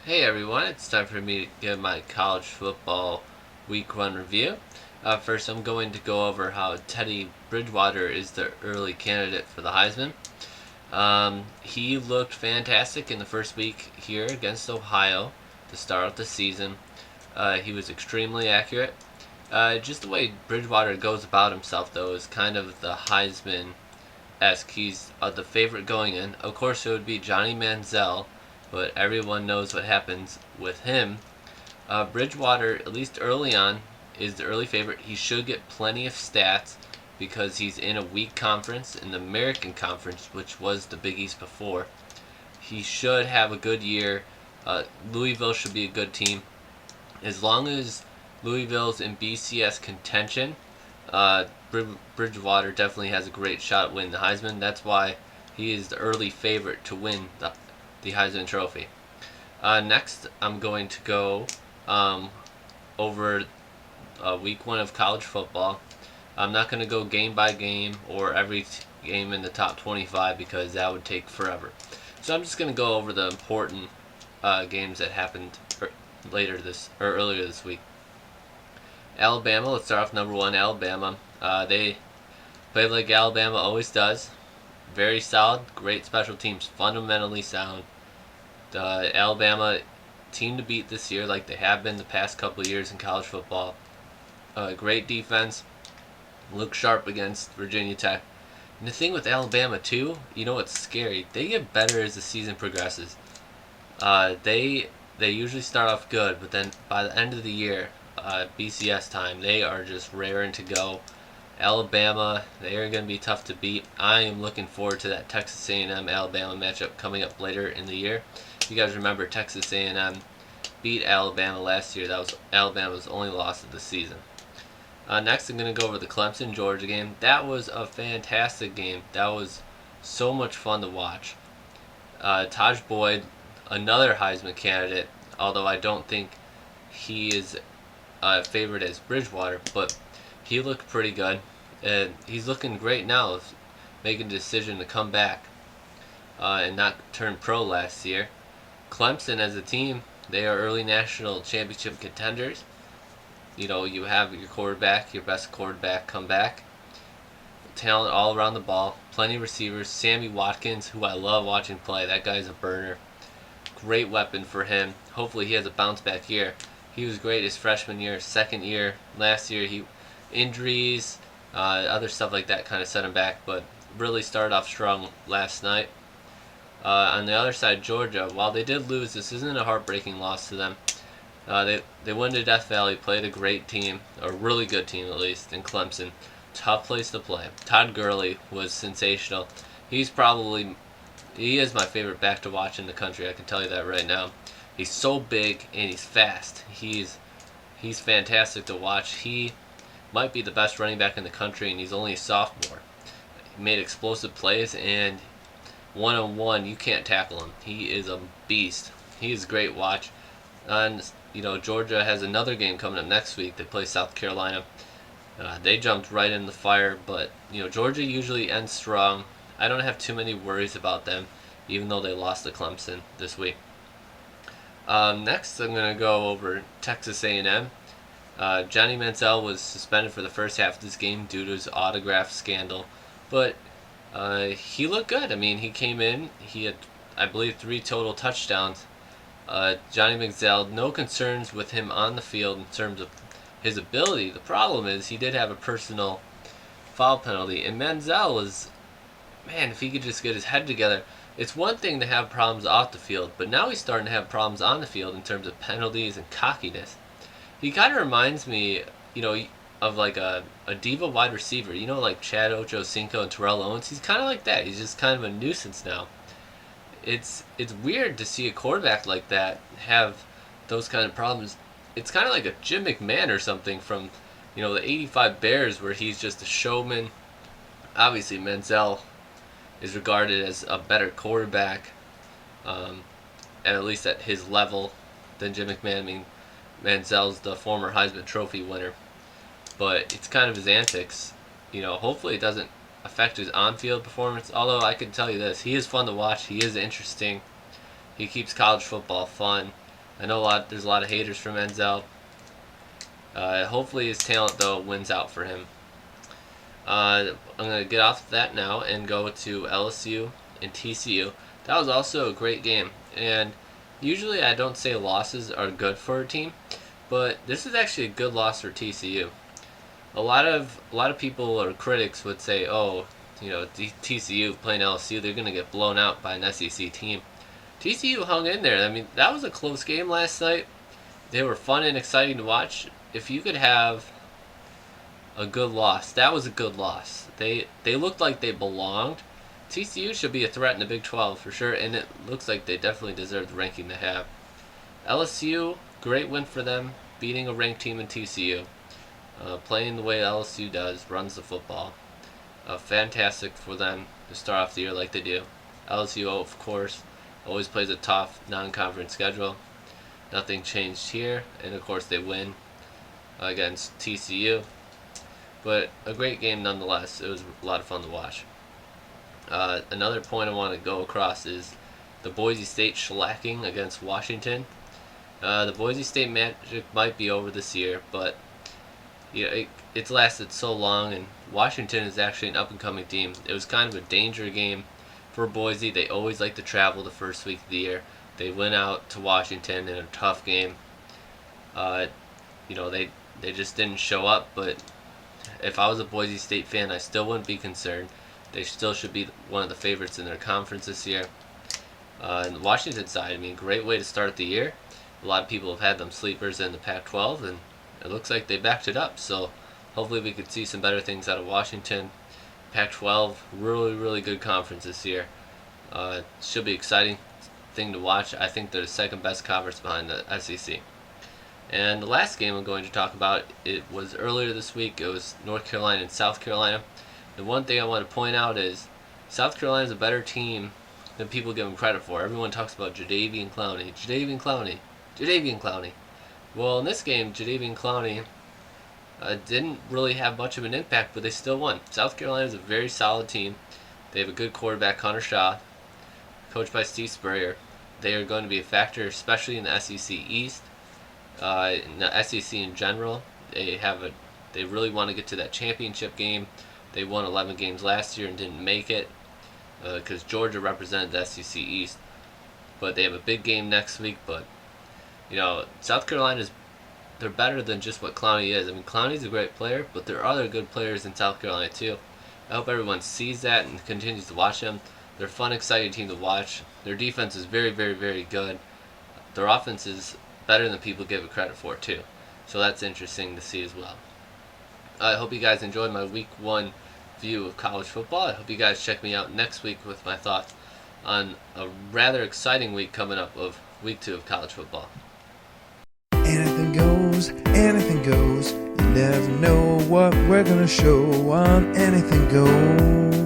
Hey everyone, it's time for me to give my college football week one review. First, I'm going to go over how Teddy Bridgewater is the early candidate for the Heisman. He looked fantastic in the first week here against Ohio to start out the season. He was extremely accurate. Just the way Bridgewater goes about himself, though, is kind of the Heisman esque. He's the favorite going in. Of course, it would be Johnny Manziel, but everyone knows what happens with him. Bridgewater, at least early on, is the early favorite. He should get plenty of stats because he's in a weak conference, in the American Conference, which was the Big East before. He should have a good year. Louisville should be a good team. As long as Louisville's in BCS contention, uh, Bridgewater definitely has a great shot at winning the Heisman. That's why he is the early favorite to win the Heisman Trophy. Next, I'm going to go over week one of college football. I'm not going to go game by game or every game in the top 25 because that would take forever. So I'm just going to go over the important games that happened earlier this week. Alabama. Let's start off number one. Alabama. They played like Alabama always does. Very solid. Great special teams. Fundamentally sound. The Alabama team to beat this year, like they have been the past couple of years in college football. Great defense. Look sharp against Virginia Tech. And the thing with Alabama too, you know what's scary? They get better as the season progresses. They usually start off good, but then by the end of the year, BCS time, they are just raring to go. Alabama, they are going to be tough to beat. I am looking forward to that Texas A&M Alabama matchup coming up later in the year. You guys remember Texas A&M beat Alabama last year. That was Alabama's only loss of the season. Next, I'm going to go over the Clemson-Georgia game. That was a fantastic game. That was so much fun to watch. Taj Boyd, another Heisman candidate, although I don't think he is favored as Bridgewater, but he looked pretty good. And he's looking great now, making a decision to come back and not turn pro last year. Clemson as a team, they are early national championship contenders. You know, you have your quarterback, your best quarterback, come back. Talent all around the ball, plenty of receivers. Sammy Watkins, who I love watching play, that guy's a burner. Great weapon for him. Hopefully he has a bounce back year. He was great his freshman year, second year. Last year, injuries, other stuff like that kind of set him back, but really started off strong last night. On the other side, Georgia, while they did lose, this isn't a heartbreaking loss to them. They went to Death Valley, played a great team, a really good team at least, in Clemson. Tough place to play. Todd Gurley was sensational. He is my favorite back to watch in the country, I can tell you that right now. He's so big and he's fast. He's fantastic to watch. He might be the best running back in the country, and he's only a sophomore. He made explosive plays, and one-on-one, you can't tackle him. He is a beast. He is a great watch. And, Georgia has another game coming up next week. They play South Carolina. They jumped right in the fire, but, Georgia usually ends strong. I don't have too many worries about them, even though they lost to Clemson this week. Next, I'm going to go over Texas A&M. Johnny Manziel was suspended for the first half of this game due to his autograph scandal, but he looked good. I mean, he came in, he had, I believe, 3 total touchdowns. Johnny Manziel, no concerns with him on the field in terms of his ability. The problem is he did have a personal foul penalty, and Manziel was, man, if he could just get his head together. It's one thing to have problems off the field, but now he's starting to have problems on the field in terms of penalties and cockiness. He kind of reminds me, of like a diva wide receiver, like Chad Ochocinco and Terrell Owens. He's kind of like that. He's just kind of a nuisance now. It's weird to see a quarterback like that have those kind of problems. It's kind of like a Jim McMahon or something from, the '85 Bears, where he's just a showman. Obviously, Manziel is regarded as a better quarterback, at least at his level, than Jim McMahon. I mean, Manziel's the former Heisman Trophy winner, but it's kind of his antics. Hopefully it doesn't affect his on-field performance. Although I can tell you this, he is fun to watch. He is interesting. He keeps college football fun. I know there's a lot of haters for Menzel. Hopefully his talent, though, wins out for him. I'm going to get off that now and go to LSU and TCU. That was also a great game. And usually I don't say losses are good for a team, but this is actually a good loss for TCU. A lot of people or critics would say, oh, TCU playing LSU, they're going to get blown out by an SEC team. TCU hung in there. I mean, that was a close game last night. They were fun and exciting to watch. If you could have a good loss, that was a good loss. They looked like they belonged. TCU should be a threat in the Big 12 for sure, and it looks like they definitely deserve the ranking they have. LSU, great win for them, beating a ranked team in TCU. Playing the way LSU does, runs the football. Fantastic for them to start off the year like they do. LSU, of course, always plays a tough non-conference schedule. Nothing changed here, and of course they win against TCU. But a great game nonetheless. It was a lot of fun to watch. Another point I want to go across is the Boise State shellacking against Washington. The Boise State magic might be over this year, but it's lasted so long, and Washington is actually an up-and-coming team. It was kind of a danger game for Boise. They always like to travel the first week of the year. They went out to Washington in a tough game. They just didn't show up, but if I was a Boise State fan, I still wouldn't be concerned. They still should be one of the favorites in their conference this year. And the Washington side, I mean, great way to start the year. A lot of people have had them sleepers in the Pac-12, and it looks like they backed it up. So hopefully we could see some better things out of Washington. Pac-12, really, really good conference this year. Should be exciting thing to watch. I think they're the second best conference behind the SEC. And the last game I'm going to talk about, it was earlier this week. It was North Carolina and South Carolina. The one thing I want to point out is South Carolina is a better team than people give them credit for. Everyone talks about Jadeveon Clowney. Well, in this game, Jadeveon Clowney didn't really have much of an impact, but they still won. South Carolina is a very solid team. They have a good quarterback, Connor Shaw, coached by Steve Spurrier. They are going to be a factor, especially in the SEC East. In the SEC in general, they really want to get to that championship game. They won 11 games last year and didn't make it because Georgia represented the SEC East. But they have a big game next week. But South Carolina's, they're better than just what Clowney is. I mean, Clowney's a great player, but there are other good players in South Carolina too. I hope everyone sees that and continues to watch them. They're a fun, exciting team to watch. Their defense is very, very, very good. Their offense is better than people give it credit for too. So that's interesting to see as well. I hope you guys enjoyed my week 1 view of college football. I hope you guys check me out next week with my thoughts on a rather exciting week coming up of week 2 of college football. Anything goes, anything goes. You never know what we're gonna show on Anything Goes.